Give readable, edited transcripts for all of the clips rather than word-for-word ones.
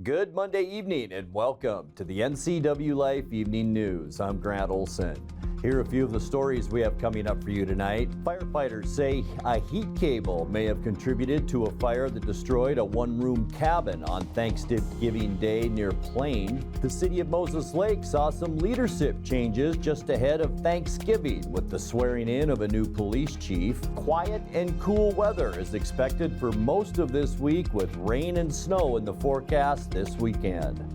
Good Monday evening and welcome to the NCWLIFE Evening News. I'm Grant Olson. Here are a few of the stories we have coming up for you tonight. Firefighters say a heat cable may have contributed to a fire that destroyed a one-room cabin on Thanksgiving Day near Plain. The city of Moses Lake saw some leadership changes just ahead of Thanksgiving with the swearing in of a new police chief. Quiet and cool weather is expected for most of this week with rain and snow in the forecast this weekend.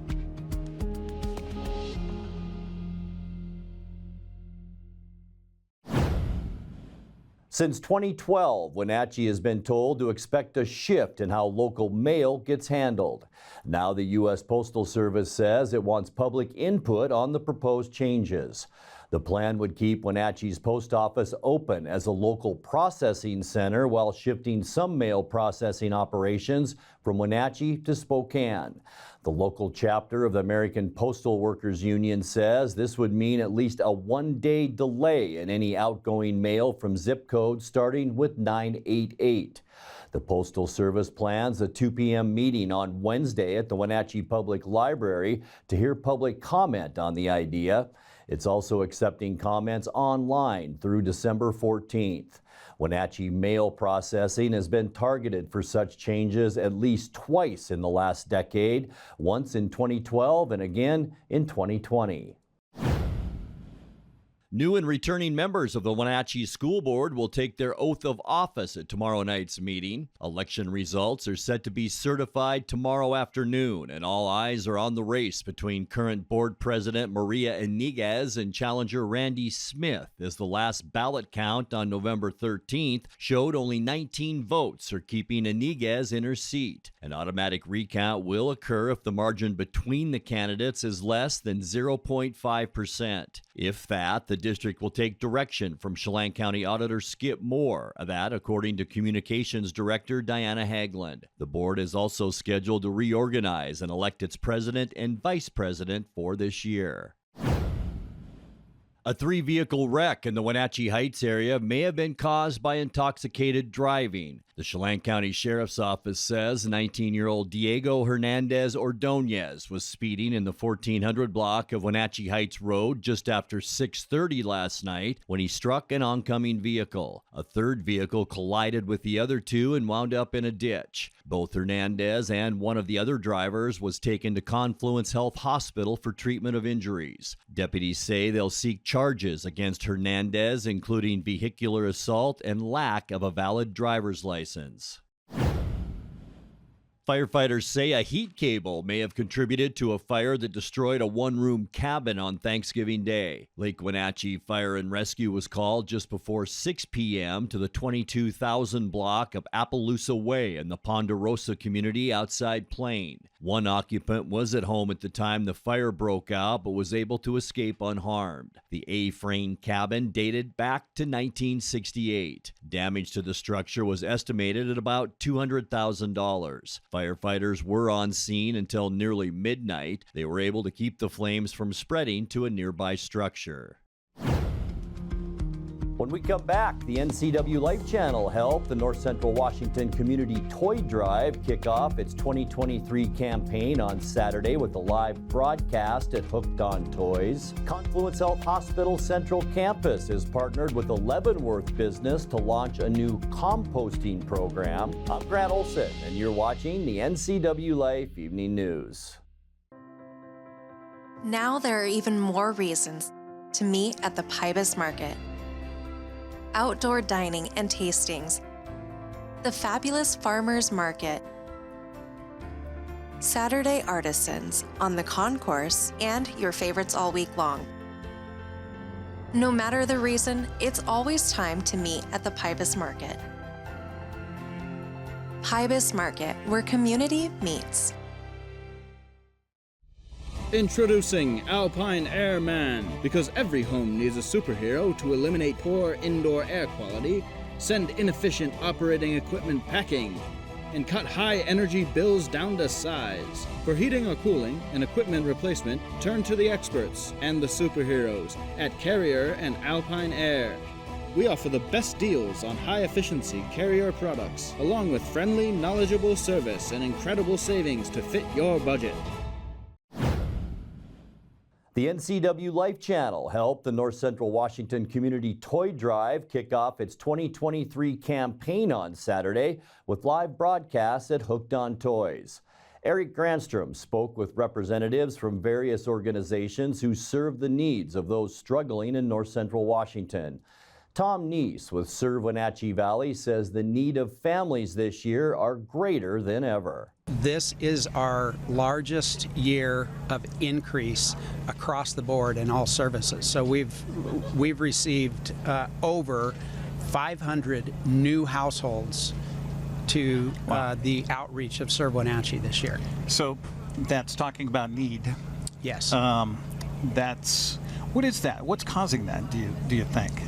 Since 2012, Wenatchee has been told to expect a shift in how local mail gets handled. Now the U.S. Postal Service says it wants public input on the proposed changes. The plan would keep Wenatchee's post office open as a local processing center while shifting some mail processing operations from Wenatchee to Spokane. The local chapter of the American Postal Workers Union says this would mean at least a one-day delay in any outgoing mail from zip codes starting with 988. The Postal Service plans a 2 p.m. meeting on Wednesday at the Wenatchee Public Library to hear public comment on the idea. It's also accepting comments online through December 14th. Wenatchee mail processing has been targeted for such changes at least twice in the last decade, once in 2012 and again in 2020. New and returning members of the Wenatchee School Board will take their oath of office at tomorrow night's meeting. Election results are set to be certified tomorrow afternoon, and all eyes are on the race between current board president Maria Iniguez and challenger Randy Smith, as the last ballot count on November 13th showed only 19 votes are keeping Iniguez in her seat. An automatic recount will occur if the margin between the candidates is less than 0.5%. If that, the district will take direction from Chelan County Auditor Skip Moore, that according to Communications Director Diana Haglund. The board is also scheduled to reorganize and elect its president and vice president for this year. A 3-vehicle wreck in the Wenatchee Heights area may have been caused by intoxicated driving. The Chelan County Sheriff's Office says 19-year-old Diego Hernandez Ordonez was speeding in the 1400 block of Wenatchee Heights Road just after 6:30 last night when he struck an oncoming vehicle. A third vehicle collided with the other two and wound up in a ditch. Both Hernandez and one of the other drivers was taken to Confluence Health Hospital for treatment of injuries. Deputies say they'll seek charges against Hernandez, including vehicular assault and lack of a valid driver's license. Firefighters say a heat cable may have contributed to a fire that destroyed a one-room cabin on Thanksgiving Day. Lake Wenatchee Fire and Rescue was called just before 6 p.m. to the 22,000 block of Appaloosa Way in the Ponderosa community outside Plain. One occupant was at home at the time the fire broke out but was able to escape unharmed. The A-frame cabin dated back to 1968. Damage to the structure was estimated at about $200,000. Firefighters were on scene until nearly midnight. They were able to keep the flames from spreading to a nearby structure. When we come back, the NCWLIFE channel helped the North Central Washington Community Toy Drive kick off its 2023 campaign on Saturday with a live broadcast at Hooked on Toys. Confluence Health Hospital Central Campus has partnered with a Leavenworth business to launch a new composting program. I'm Grant Olson, and you're watching the NCWLIFE Evening News. Now there are even more reasons to meet at the Pybus Market. Outdoor dining and tastings, the fabulous farmers market, Saturday artisans on the concourse, and your favorites all week long. No matter the reason, it's always time to meet at the Pybus Market. Pybus Market, where community meets. Introducing Alpine Airman. Because every home needs a superhero to eliminate poor indoor air quality, send inefficient operating equipment packing, and cut high energy bills down to size. For heating or cooling and equipment replacement, turn to the experts and the superheroes at Carrier and Alpine Air. We offer the best deals on high-efficiency Carrier products, along with friendly, knowledgeable service and incredible savings to fit your budget. The NCWLIFE channel helped the North Central Washington Community Toy Drive kick off its 2023 campaign on Saturday with live broadcasts at Hooked on Toys. Eric Granstrom spoke with representatives from various organizations who serve the needs of those struggling in North Central Washington. Thom Nees with Serve Wenatchee Valley says the need of families this year are greater than ever. This is our largest year of increase across the board in all services. So we've received over 500 new households to the outreach of Serve Wenatchee this year. So that's talking about need. Yes. What is that? What's causing that, do you think?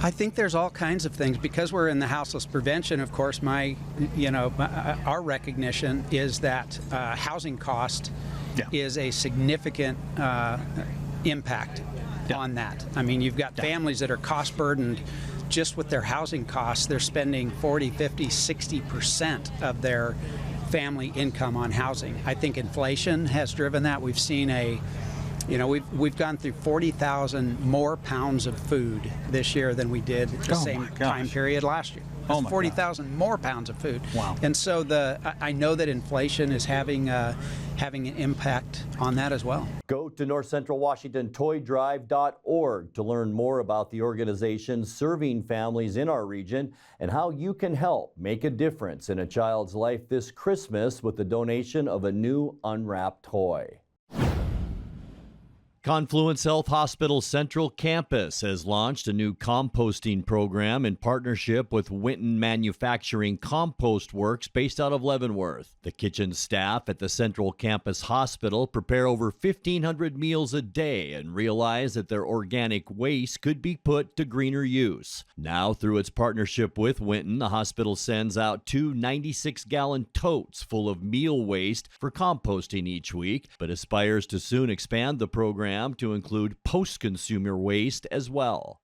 I think there's all kinds of things. Because we're in the houseless prevention, of course, our recognition is that housing cost is a significant impact on that. I mean, you've got families that are cost burdened just with their housing costs. They're spending 40, 50, 60% of their family income on housing. I think inflation has driven that. We've seen we've gone through 40,000 more pounds of food this year than we did the same time period last year. 40,000 more pounds of food. Wow. And so I know that inflation is having an impact on that as well. Go to northcentralwashingtontoydrive.org to learn more about the organizations serving families in our region and how you can help make a difference in a child's life this Christmas with the donation of a new unwrapped toy. Confluence Health Hospital Central Campus has launched a new composting program in partnership with Winton Manufacturing Compost Works based out of Leavenworth. The kitchen staff at the Central Campus Hospital prepare over 1,500 meals a day and realize that their organic waste could be put to greener use. Now, through its partnership with Winton, the hospital sends out 2 96-gallon totes full of meal waste for composting each week, but aspires to soon expand the program to include post-consumer waste as well.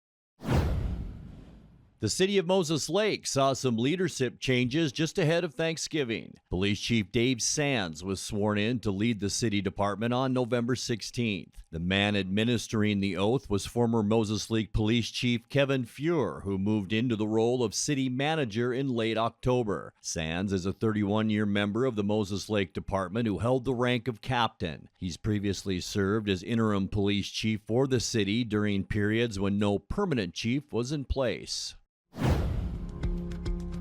The city of Moses Lake saw some leadership changes just ahead of Thanksgiving. Police Chief Dave Sands was sworn in to lead the city department on November 16th. The man administering the oath was former Moses Lake Police Chief Kevin Fuhr, who moved into the role of city manager in late October. Sands is a 31-year member of the Moses Lake Department who held the rank of captain. He's previously served as interim police chief for the city during periods when no permanent chief was in place.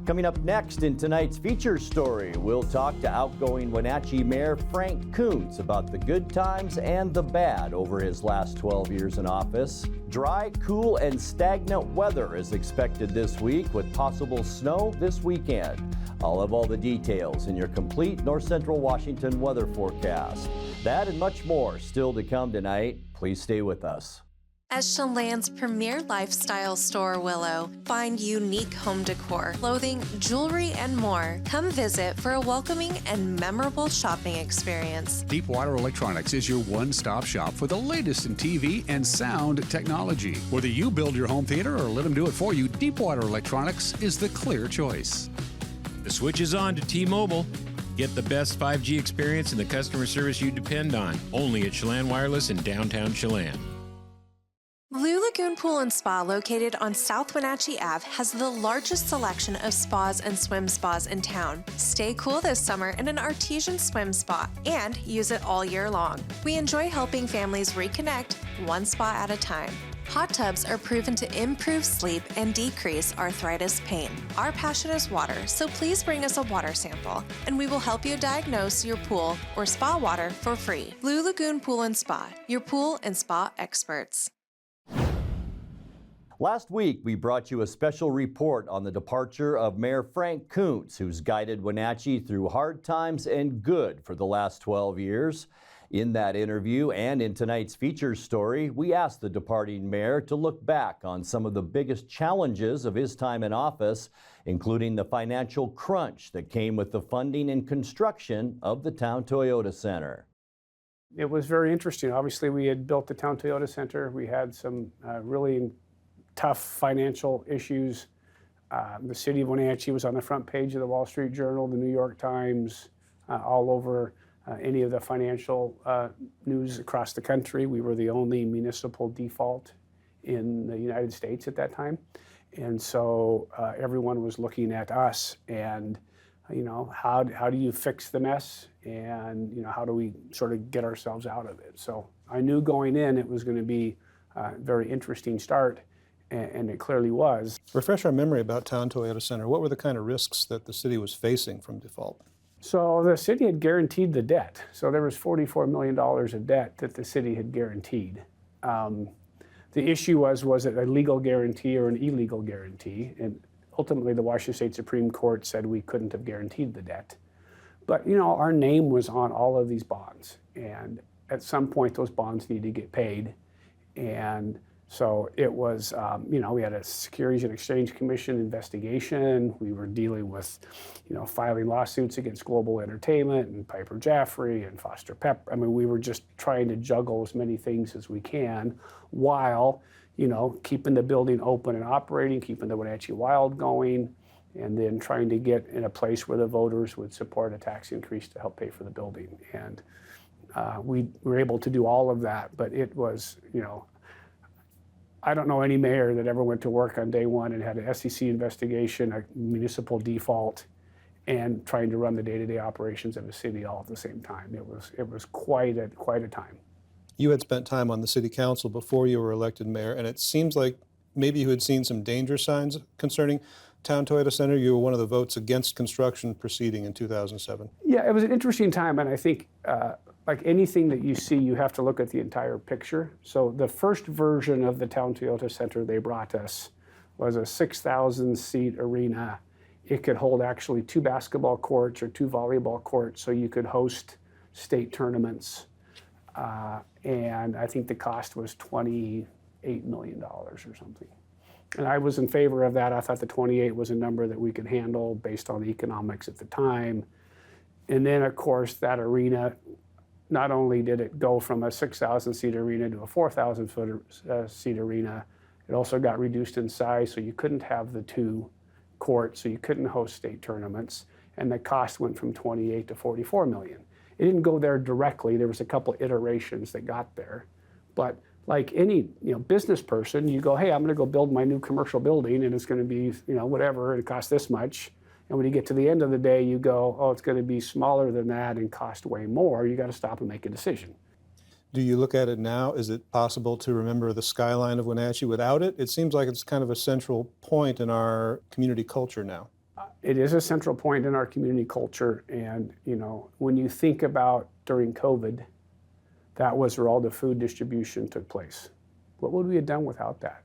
Coming up next in tonight's feature story, we'll talk to outgoing Wenatchee Mayor Frank Kuntz about the good times and the bad over his last 12 years in office. Dry, cool, and stagnant weather is expected this week with possible snow this weekend. I'll have all the details in your complete North Central Washington weather forecast. That and much more still to come tonight. Please stay with us. As Chelan's premier lifestyle store, Willow, find unique home decor, clothing, jewelry, and more. Come visit for a welcoming and memorable shopping experience. Deepwater Electronics is your one-stop shop for the latest in TV and sound technology. Whether you build your home theater or let them do it for you, Deepwater Electronics is the clear choice. The switch is on to T-Mobile. Get the best 5G experience and the customer service you depend on. Only at Chelan Wireless in downtown Chelan. Blue Lagoon Pool and Spa, located on South Wenatchee Ave, has the largest selection of spas and swim spas in town. Stay cool this summer in an artesian swim spa and use it all year long. We enjoy helping families reconnect one spa at a time. Hot tubs are proven to improve sleep and decrease arthritis pain. Our passion is water, so please bring us a water sample, and we will help you diagnose your pool or spa water for free. Blue Lagoon Pool and Spa, your pool and spa experts. Last week, we brought you a special report on the departure of Mayor Frank Kuntz, who's guided Wenatchee through hard times and good for the last 12 years. In that interview and in tonight's feature story, we asked the departing mayor to look back on some of the biggest challenges of his time in office, including the financial crunch that came with the funding and construction of the Town Toyota Center. It was very interesting. Obviously, we had built the Town Toyota Center. We had some really tough financial issues. The city of Wenatchee was on the front page of the Wall Street Journal, the New York Times, all over any of the financial news across the country. We were the only municipal default in the United States at that time. And so everyone was looking at us and, how do you fix the mess? And, how do we sort of get ourselves out of it? So I knew going in it was going to be a very interesting start, and it clearly was. Refresh our memory about Town Toyota Center. What were the kind of risks that the city was facing from default? So the city had guaranteed the debt. So there was $44 million of debt that the city had guaranteed. The issue was it a legal guarantee or an illegal guarantee? And ultimately, the Washington State Supreme Court said we couldn't have guaranteed the debt. But, our name was on all of these bonds. And at some point, those bonds need to get paid. And so it was, we had a Securities and Exchange Commission investigation. We were dealing with, filing lawsuits against Global Entertainment and Piper Jaffray and Foster Pep. I mean, we were just trying to juggle as many things as we can while, keeping the building open and operating, keeping the Wenatchee Wild going, and then trying to get in a place where the voters would support a tax increase to help pay for the building. And we were able to do all of that, but it was, I don't know any mayor that ever went to work on day one and had an SEC investigation, a municipal default, and trying to run the day-to-day operations of a city all at the same time. It was quite a time. You had spent time on the city council before you were elected mayor, and it seems like maybe you had seen some danger signs concerning Town Toyota Center. You were one of the votes against construction proceeding in 2007. Yeah, it was an interesting time, and I think like anything that you see, you have to look at the entire picture. So the first version of the Town Toyota Center they brought us was a 6,000-seat arena. It could hold actually 2 basketball courts or 2 volleyball courts, so you could host state tournaments. And I think the cost was $28 million or something. And I was in favor of that. I thought the 28 was a number that we could handle based on the economics at the time. And then, of course, that arena, not only did it go from a 6,000-seat arena to a 4,000-seat arena, it also got reduced in size, so you couldn't have the 2 courts, so you couldn't host state tournaments, and the cost went from 28 to 44 million. It didn't go there directly. There was a couple iterations that got there, but like any business person, you go, hey, I'm going to go build my new commercial building, and it's going to be whatever, and it costs this much. And when you get to the end of the day, you go, oh, it's going to be smaller than that and cost way more. You got to stop and make a decision. Do you look at it now? Is it possible to remember the skyline of Wenatchee without it? It seems like it's kind of a central point in our community culture now. It is a central point in our community culture. And, when you think about during COVID, that was where all the food distribution took place. What would we have done without that?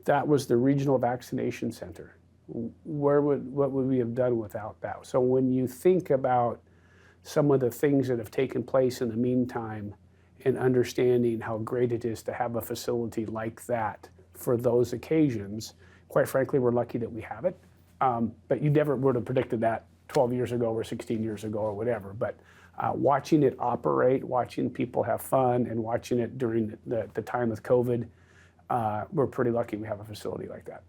That was the regional vaccination center. What would we have done without that? So when you think about some of the things that have taken place in the meantime and understanding how great it is to have a facility like that for those occasions, quite frankly, we're lucky that we have it. But you never would have predicted that 12 years ago or 16 years ago or whatever. But watching it operate, watching people have fun, and watching it during the time of COVID, we're pretty lucky we have a facility like that.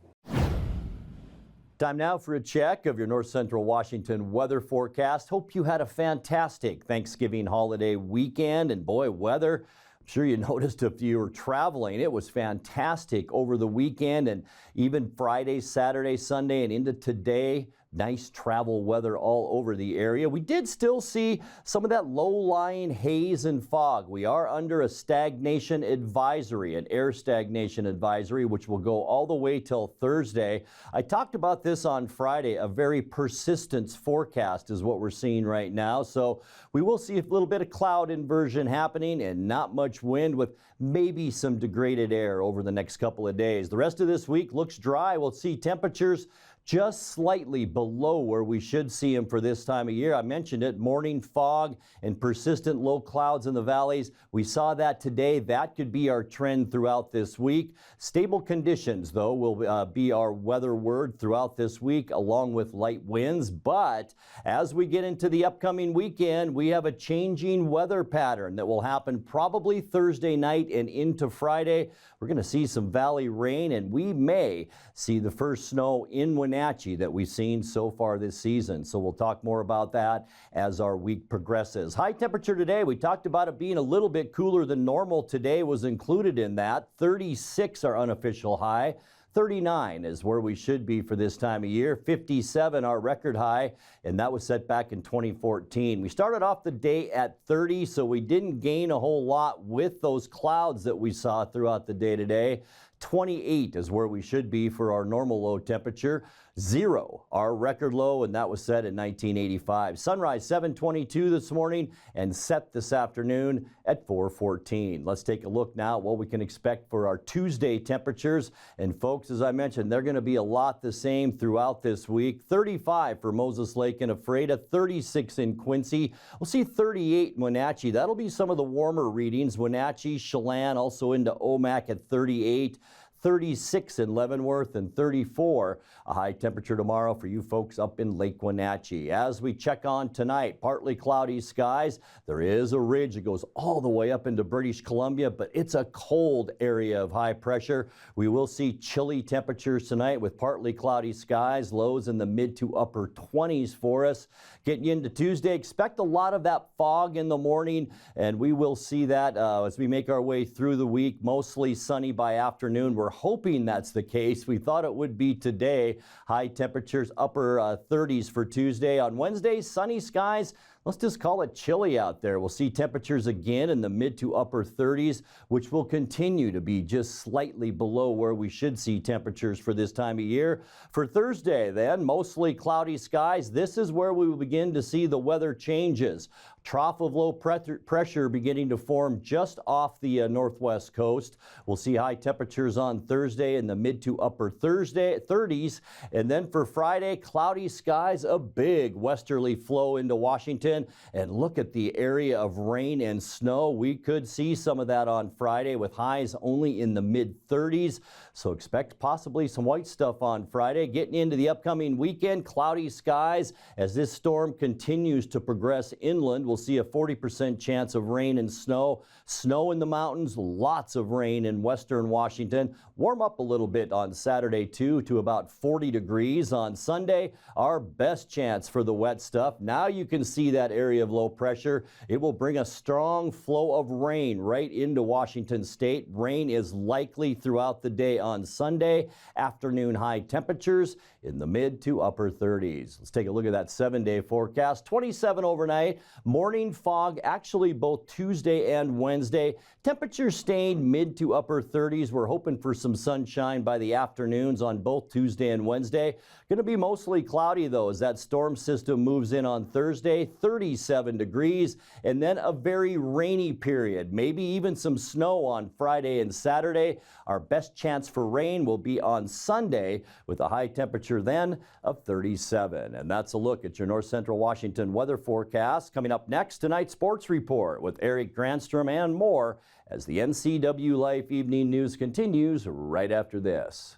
Time now for a check of your North Central Washington weather forecast. Hope you had a fantastic Thanksgiving holiday weekend, and boy, weather. I'm sure you noticed if you were traveling, it was fantastic over the weekend and even Friday, Saturday, Sunday, and into today. Nice travel weather all over the area. We did still see some of that low-lying haze and fog. We are under a stagnation advisory, an air stagnation advisory, which will go all the way till Thursday. I talked about this on Friday. A very persistence forecast is what we're seeing right now. So we will see a little bit of cloud inversion happening and not much wind with maybe some degraded air over the next couple of days. The rest of this week looks dry. We'll see temperatures just slightly below where we should see them for this time of year. I mentioned it, morning fog and persistent low clouds in the valleys. We saw that today. That could be our trend throughout this week. Stable conditions, though, will be our weather word throughout this week, along with light winds. But as we get into the upcoming weekend, we have a changing weather pattern that will happen probably Thursday night and into Friday. We're going to see some valley rain, and we may see the first snow in Wenatchee that we've seen so far this season. So we'll talk more about that as our week progresses. High temperature today, we talked about it being a little bit cooler than normal. Today was included in that. 36 our unofficial high. 39 is where we should be for this time of year. 57 our record high, and that was set back in 2014. We started off the day at 30, so we didn't gain a whole lot with those clouds that we saw throughout the day today. 28 is where we should be for our normal low temperature. 0 our record low, and that was set in 1985. Sunrise 7:22 this morning and set this afternoon at 4:14. Let's take a look now at what we can expect for our Tuesday temperatures. And folks, as I mentioned, they're going to be a lot the same throughout this week. 35 for Moses Lake and Ephrata, 36 in Quincy. We'll see 38 in Wenatchee. That'll be some of the warmer readings. Wenatchee, Chelan, also into Omak at 38. 36 in Leavenworth, and 34 a high temperature tomorrow for you folks up in Lake Wenatchee. As we check on tonight, partly cloudy skies. There is a ridge that goes all the way up into British Columbia, but it's a cold area of high pressure. We will see chilly temperatures tonight with partly cloudy skies, lows in the mid to upper 20s for us. Getting into Tuesday, expect a lot of that fog in the morning, and we will see that as we make our way through the week. Mostly sunny by afternoon. We're hoping that's the case. We thought it would be today. High temperatures upper 30s for Tuesday. On Wednesday, sunny skies. Let's just call it chilly out there. We'll see temperatures again in the mid to upper 30s, which will continue to be just slightly below where we should see temperatures for this time of year. For Thursday, then, mostly cloudy skies. This is where we will begin to see the weather changes. Trough of low pressure beginning to form just off the northwest coast. We'll see high temperatures on Thursday in the mid to upper 30s. And then for Friday, cloudy skies, a big westerly flow into Washington. And look at the area of rain and snow. We could see some of that on Friday with highs only in the mid 30s. So expect possibly some white stuff on Friday. Getting into the upcoming weekend, cloudy skies as this storm continues to progress inland. We'll see a 40% chance of rain and snow. Snow in the mountains, lots of rain in western Washington. Warm up a little bit on Saturday too to about 40 degrees. On Sunday, our best chance for the wet stuff. Now you can see that area of low pressure. It will bring a strong flow of rain right into Washington state. Rain is likely throughout the day on Sunday. Afternoon high temperatures in the mid to upper 30s. Let's take a look at that 7-day forecast. 27 overnight. Morning fog actually both Tuesday and Wednesday. Temperatures staying mid to upper 30s. We're hoping for some sunshine by the afternoons on both Tuesday and Wednesday. Going to be mostly cloudy though as that storm system moves in on Thursday. 37 degrees, and then a very rainy period. Maybe even some snow on Friday and Saturday. Our best chance for rain will be on Sunday with a high temperature then of 37. And that's a look at your North Central Washington weather forecast. Coming up next, tonight's sports report with Eric Granstrom and more as the NCWLIFE Evening News continues right after this.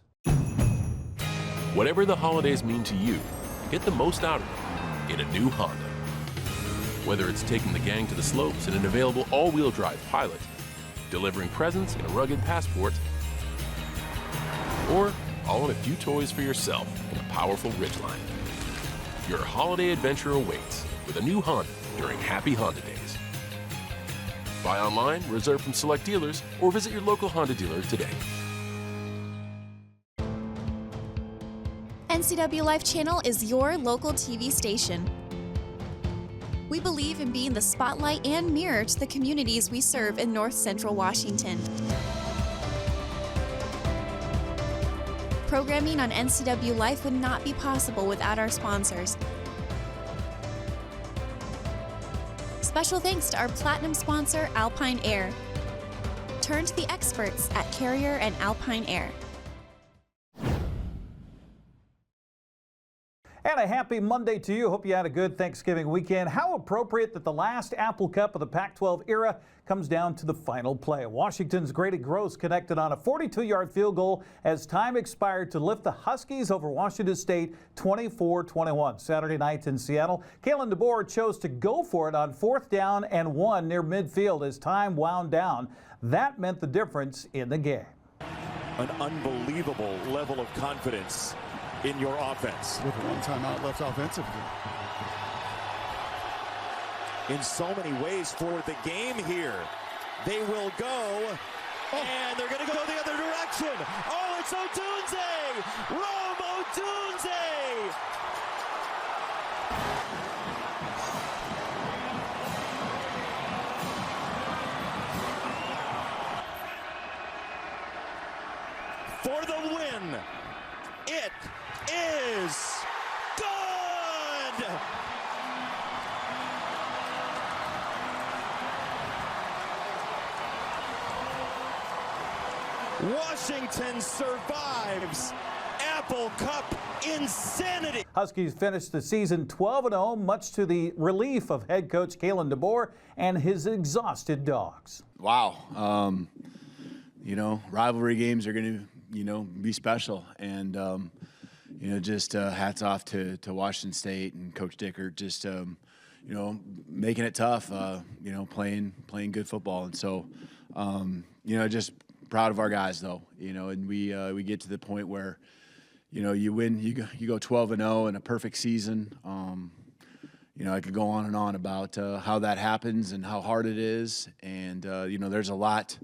Whatever the holidays mean to you, get the most out of it in a new Honda. Whether it's taking the gang to the slopes in an available all-wheel drive Pilot, delivering presents in a rugged Passport, or all in a few toys for yourself in a powerful Ridgeline. Your holiday adventure awaits with a new Honda during Happy Honda Days. Buy online, reserve from select dealers, or visit your local Honda dealer today. NCWLIFE Channel is your local TV station. We believe in being the spotlight and mirror to the communities we serve in North Central Washington. Programming on NCWLIFE would not be possible without our sponsors. Special thanks to our platinum sponsor, Alpine Air. Turn to the experts at Carrier and Alpine Air. And a happy Monday to you. Hope you had a good Thanksgiving weekend. How appropriate that the last Apple Cup of the Pac-12 era comes down to the final play. Washington's Grady Gross connected on a 42-yard field goal as time expired to lift the Huskies over Washington State 24-21. Saturday night in Seattle, Kalen DeBoer chose to go for it on 4th down and 1 near midfield as time wound down. That meant the difference in the game. An unbelievable level of confidence in your offense. With one timeout left offensively. In so many ways for the game here. They will go, and they're going to go the other direction. Oh, it's Odunze! Rome Odunze! For the win. It is good! Washington survives Apple Cup insanity. Huskies finished the season 12-0, much to the relief of head coach Kalen DeBoer and his exhausted dogs. Wow. Rivalry games are going to, be special. And, just hats off to Washington State and Coach Dickert, just, making it tough, playing good football. And so, just proud of our guys, though, and we get to the point where, you win, you go 12-0 in a perfect season. I could go on and on about how that happens and how hard it is. And, there's a lot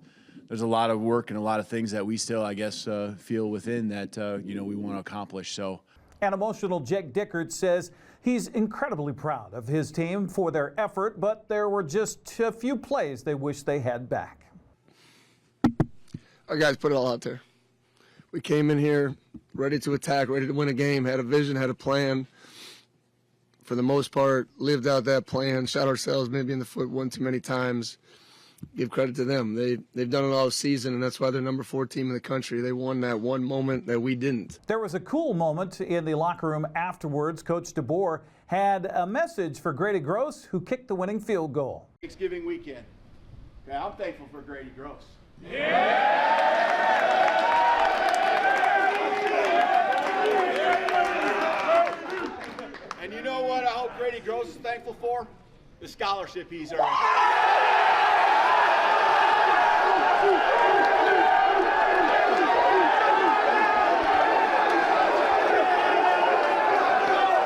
of work and a lot of things that we still, I guess, feel within that, we want to accomplish. So, and emotional Jake Dickert says he's incredibly proud of his team for their effort, but there were just a few plays they wish they had back. Our guys put it all out there. We came in here ready to attack, ready to win a game, had a vision, had a plan. For the most part, lived out that plan, shot ourselves maybe in the foot one too many times. Give credit to them. They've done it all season, and that's why they're number 4 team in the country. They won that one moment that we didn't. There was a cool moment in the locker room afterwards. Coach DeBoer had a message for Grady Gross, who kicked the winning field goal. Thanksgiving weekend. Okay, I'm thankful for Grady Gross. And you know what I hope Grady Gross is thankful for? The scholarship he's earned.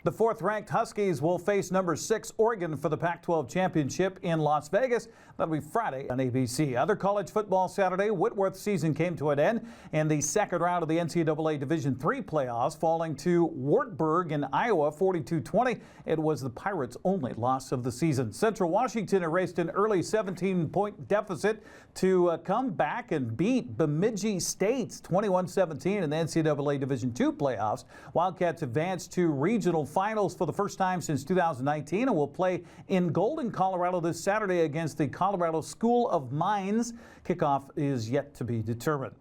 The 4th-ranked Huskies will face number 6 Oregon for the Pac-12 championship in Las Vegas. That'll be Friday on ABC. Other college football Saturday, Whitworth's season came to an end in the second round of the NCAA Division III playoffs, falling to Wartburg in Iowa 42-20. It was the Pirates' only loss of the season. Central Washington erased an early 17-point deficit to come back and beat Bemidji State's 21-17 in the NCAA Division II playoffs. Wildcats advanced to regional finals for the first time since 2019 and will play in Golden, Colorado this Saturday against the Colorado School of Mines. Kickoff is yet to be determined.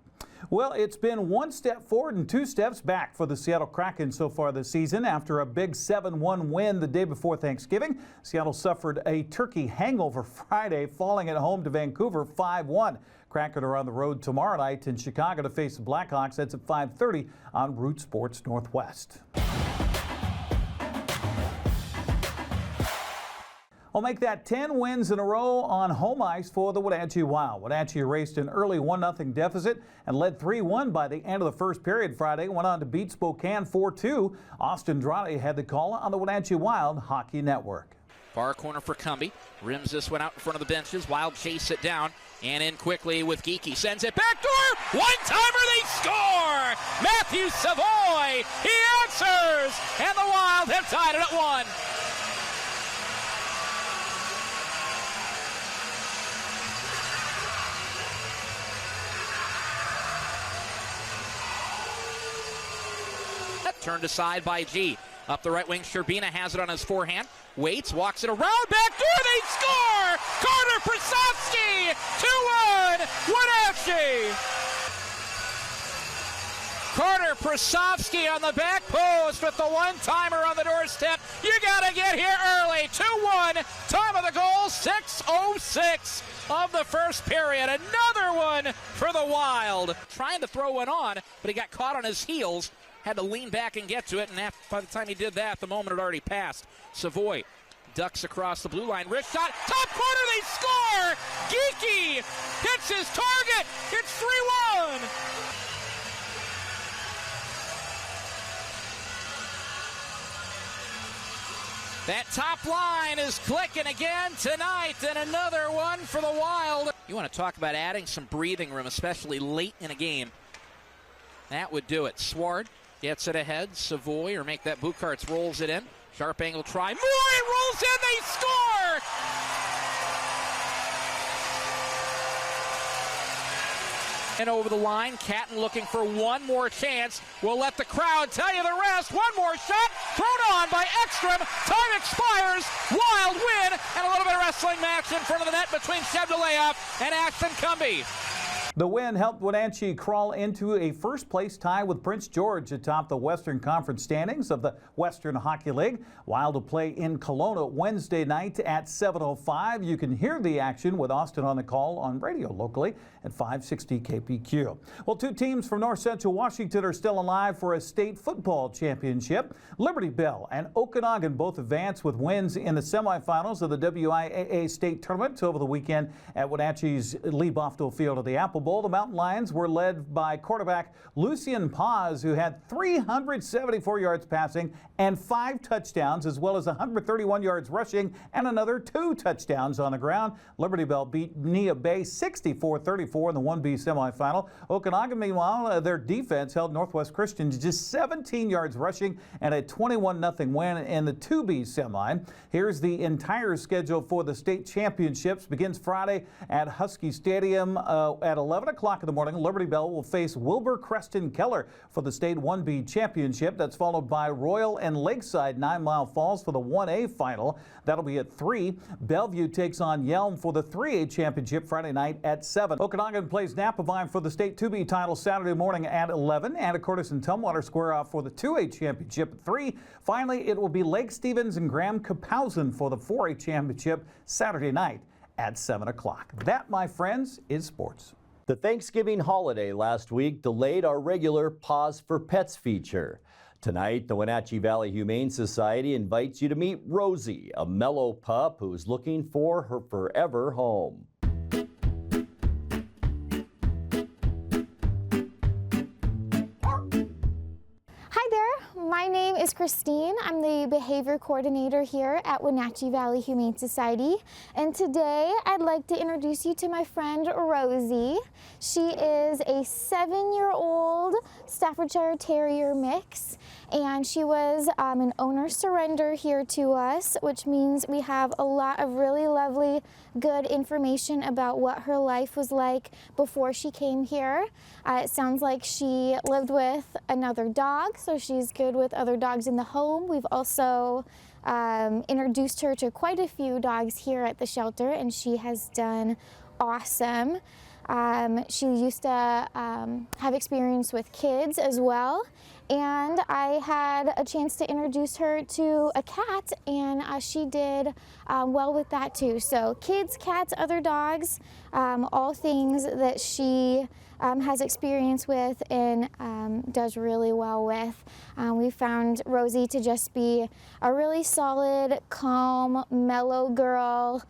Well, it's been one step forward and 2 steps back for the Seattle Kraken so far this season. After a big 7-1 win the day before Thanksgiving, Seattle suffered a turkey hangover Friday, falling at home to Vancouver 5-1. Kraken are on the road tomorrow night in Chicago to face the Blackhawks. That's at 5:30 on Root Sports Northwest. Will make that 10 wins in a row on home ice for the Wenatchee Wild. Wenatchee erased an early 1-0 deficit and led 3-1 by the end of the first period Friday. Went on to beat Spokane 4-2. Austin Andrade had the call on the Wenatchee Wild Hockey Network. Far corner for Cumbie. Rims this one out in front of the benches. Wild chase it down and in quickly with Geeky. Sends it back door. One-timer, they score! Matthew Savoy, he answers! And the Wild have tied it at 1. Turned aside by G. Up the right wing, Sherbina has it on his forehand. Waits, walks it around, back door, they score! Carter Prasovsky, 2-1, Wenatchee! Carter Prasovsky on the back post with the one-timer on the doorstep. You got to get here early. 2-1. Time of the goal, 6:06 of the first period. Another one for the Wild. Trying to throw one on, but he got caught on his heels. Had to lean back and get to it, and by the time he did that, the moment had already passed. Savoy ducks across the blue line. Wrist shot. Top corner, they score! Geeky hits his target. It's 3-1. That top line is clicking again tonight, and another one for the Wild. You want to talk about adding some breathing room, especially late in a game. That would do it. Sward gets it ahead. Savoy, or make that Bukarts, rolls it in. Sharp angle try. Moore rolls in. They score! And over the line, Catton looking for one more chance. We'll let the crowd tell you the rest. One more shot thrown on by Ekstrom. Time expires. Wild win. And a little bit of wrestling match in front of the net between Shevdeleyev and Ashton Cumbie. The win helped Wenatchee crawl into a first-place tie with Prince George atop the Western Conference standings of the Western Hockey League. Wild to play in Kelowna Wednesday night at 7:05. You can hear the action with Austin on the call on radio locally at 560 KPQ. Well, two teams from North Central Washington are still alive for a state football championship. Liberty Bell and Okanagan both advanced with wins in the semifinals of the WIAA state tournament over the weekend at Wenatchee's Lee Bofto Field of the Apple Bowl. The Mountain Lions were led by quarterback Lucian Paz, who had 374 yards passing and 5 touchdowns, as well as 131 yards rushing and another 2 touchdowns on the ground. Liberty Bell beat Nia Bay 64-34 in the 1B semifinal. Okanagan, meanwhile, their defense held Northwest Christian to just 17 yards rushing and a 21-0 win in the 2B semi. Here's the entire schedule for the state championships. Begins Friday at Husky Stadium at 11 o'clock in the morning. Liberty Bell will face Wilbur Creston Keller for the state 1B championship. That's followed by Royal and Lakeside 9 Mile Falls for the 1A final. That'll be at 3. Bellevue takes on Yelm for the 3A championship Friday night at 7. Okanagan plays Napavine for the state 2B title Saturday morning at 11. Anacortes and Tumwater square off for the 2A championship at 3. Finally, it will be Lake Stevens and Graham Kapowsen for the 4A championship Saturday night at 7 o'clock. That, my friends, is sports. The Thanksgiving holiday last week delayed our regular Pause for Pets feature. Tonight, the Wenatchee Valley Humane Society invites you to meet Rosie, a mellow pup who's looking for her forever home. Hi there, my name is Christine. I'm the behavior coordinator here at Wenatchee Valley Humane Society. And today I'd like to introduce you to my friend Rosie. She is a 7-year-old Staffordshire Terrier mix, and she was an owner surrender here to us, which means we have a lot of really lovely, good information about what her life was like before she came here. It sounds like she lived with another dog, so she's good with other dogs in the home. We've also introduced her to quite a few dogs here at the shelter, and she has done awesome. She used to have experience with kids as well, and I had a chance to introduce her to a cat, and she did well with that too. So kids, cats, other dogs, all things that she has experience with and does really well with. We found Rosie to just be a really solid, calm, mellow girl.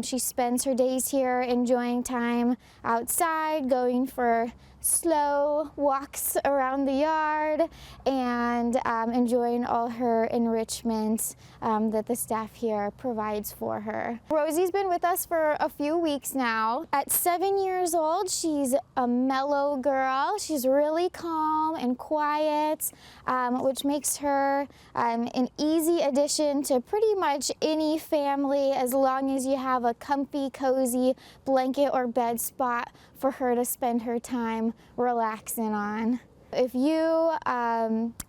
She spends her days here enjoying time outside, going for slow walks around the yard, and enjoying all her enrichment that the staff here provides for her. Rosie's been with us for a few weeks now. At 7 years old, she's a mellow girl. She's really calm and quiet, which makes her an easy addition to pretty much any family, as long as you have a comfy, cozy blanket or bed spot for her to spend her time relaxing on. If you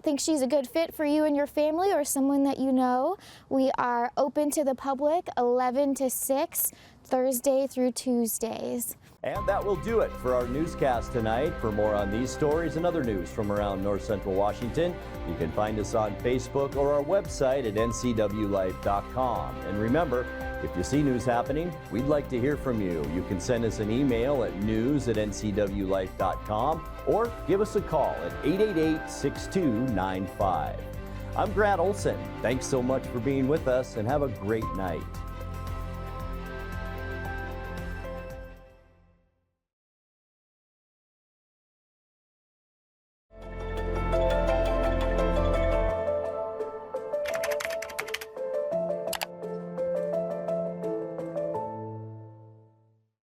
think she's a good fit for you and your family, or someone that you know, we are open to the public 11 to 6, Thursday through Tuesdays. And that will do it for our newscast tonight. For more on these stories and other news from around North Central Washington, you can find us on Facebook or our website at ncwlife.com. And remember, if you see news happening, we'd like to hear from you. You can send us an email at news@ncwlife.com or give us a call at 888-6295. I'm Grant Olson. Thanks so much for being with us and have a great night.